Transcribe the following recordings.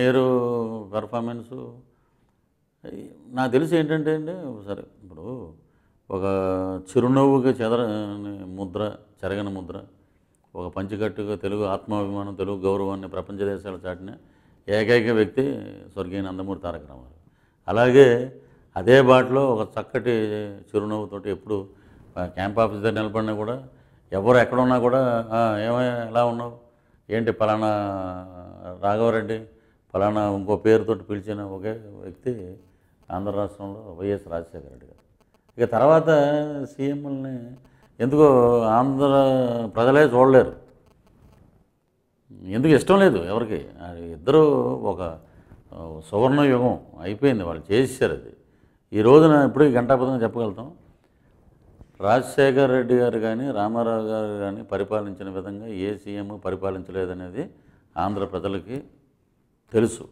Year performance నాకు తెలిసి ఏంటంటే అండి, సరే ఇప్పుడు ఒక చిరునవ్వుగా చెరగని ముద్ర, ఒక పంచికట్టుగా తెలుగు ఆత్మాభిమానం, తెలుగు గౌరవాన్ని ప్రపంచ దేశాలు చాటిన ఏకైక వ్యక్తి స్వర్గీయ నందమూరి తారక రామారావు. అలాగే అదే బాటలో ఒక చక్కటి చిరునవ్వుతోటి ఎప్పుడు క్యాంప్ ఆఫీస్ దగ్గర నిలబడినా కూడా ఎవరు ఎక్కడున్నా కూడా ఏమయ్యా ఎలా ఉన్నావు, ఏంటి పలానా రాఘవరెడ్డి, పలానా ఇంకో పేరుతోటి పిలిచిన ఒకే వ్యక్తి ఆంధ్ర రాష్ట్రంలో వైఎస్ రాజశేఖర రెడ్డి గారు. ఇక తర్వాత సీఎంలని ఎందుకో ఆంధ్ర ప్రజలే చూడలేరు, ఎందుకు ఇష్టం లేదు ఎవరికి. ఇద్దరు ఒక సువర్ణ యుగం అయిపోయింది, వాళ్ళు చేసేసారు అది. ఈ రోజున ఇప్పుడు గంటాపదంగా చెప్పగలుగుతాం, రాజశేఖర రెడ్డి గారు కానీ రామారావు గారు కానీ పరిపాలించిన విధంగా ఏ సీఎం పరిపాలించలేదనేది ఆంధ్ర ప్రజలకి తెలుసు.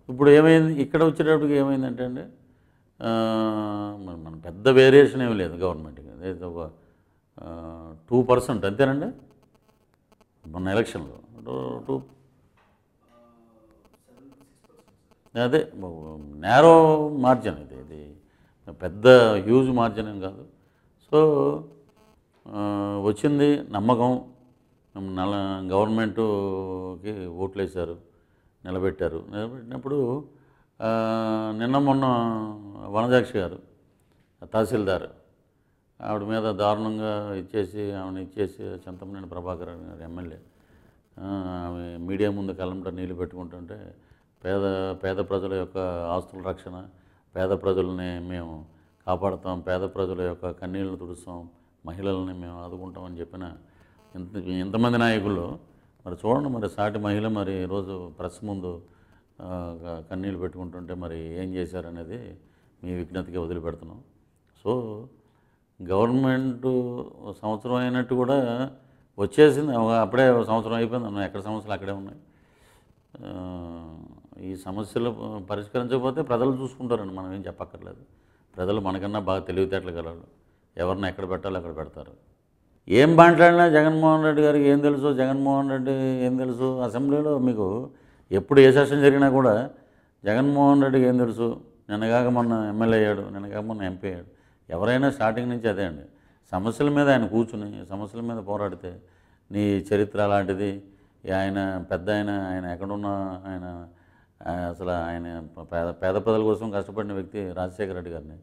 ఇప్పుడు ఏమైంది, ఇక్కడ వచ్చేటప్పటికి ఏమైందంటే అండి, మన పెద్ద వేరియేషన్ ఏమి లేదు గవర్నమెంట్కి. ఏదో ఒక 2% అంతేనండి మొన్న ఎలక్షన్లో. అదే నేరో మార్జిన్ ఇది పెద్ద హ్యూజ్ మార్జిన్ ఏం కాదు. సో వచ్చింది నమ్మకం, గవర్నమెంటుకి ఓట్లు వేశారు, నిలబెట్టినప్పుడు నిన్న మొన్న వనజాక్షి గారు తహసీల్దార్ ఆవిడ మీద దారుణంగా ఆమెను ఇచ్చేసి చింతమనేని ప్రభాకర్ గారు ఎమ్మెల్యే ఆమె మీడియా ముందు కళ్ళంట నీళ్ళు పెట్టుకుంటుంటే పేద ప్రజల యొక్క ఆస్తుల రక్షణ, పేద ప్రజల్ని మేము కాపాడుతాం, పేద ప్రజల యొక్క కన్నీళ్ళను తుడుస్తాం, మహిళల్ని మేము ఆదుకుంటామని చెప్పిన ఇంతమంది నాయకులు మరి చూడండి, మరి సాటి మహిళ మరి ఈరోజు ప్రెస్ ముందు కన్నీళ్ళు పెట్టుకుంటుంటే మరి ఏం చేశారనేది మీ విజ్ఞతగా వదిలిపెడుతున్నాం. సో గవర్నమెంటు సంవత్సరం అయినట్టు కూడా వచ్చేసింది, అప్పుడే సంవత్సరం అయిపోయింది, ఎక్కడ సమస్యలు అక్కడే ఉన్నాయి. ఈ సమస్యలు పరిష్కరించకపోతే ప్రజలు చూసుకుంటారండి, మనం ఏం చెప్పక్కర్లేదు. ప్రజలు మనకన్నా బాగా తెలివితేటలు గలరు, ఎవరిని ఎక్కడ పెట్టాలో అక్కడ పెడతారు. ఏం మాట్లాడినా జగన్మోహన్ రెడ్డి గారికి ఏం తెలుసు, జగన్మోహన్ రెడ్డి ఏం తెలుసు. అసెంబ్లీలో మీకు ఎప్పుడు ఏ సెషన్ జరిగినా కూడా జగన్మోహన్ రెడ్డికి ఏం తెలుసు, నిన్నగాక మొన్న ఎమ్మెల్యే అయ్యాడు, నిన్నగాక మొన్న ఎంపీ అయ్యాడు. ఎవరైనా స్టార్టింగ్ నుంచి అదే అండి, సమస్యల మీద ఆయన కూర్చుని సమస్యల మీద పోరాడితే నీ చరిత్ర అలాంటిది. ఆయన పెద్ద ఆయన ఎక్కడున్నా ఆయన అసలు ఆయన పేద ప్రజల కోసం కష్టపడిన వ్యక్తి రాజశేఖర రెడ్డి గారిని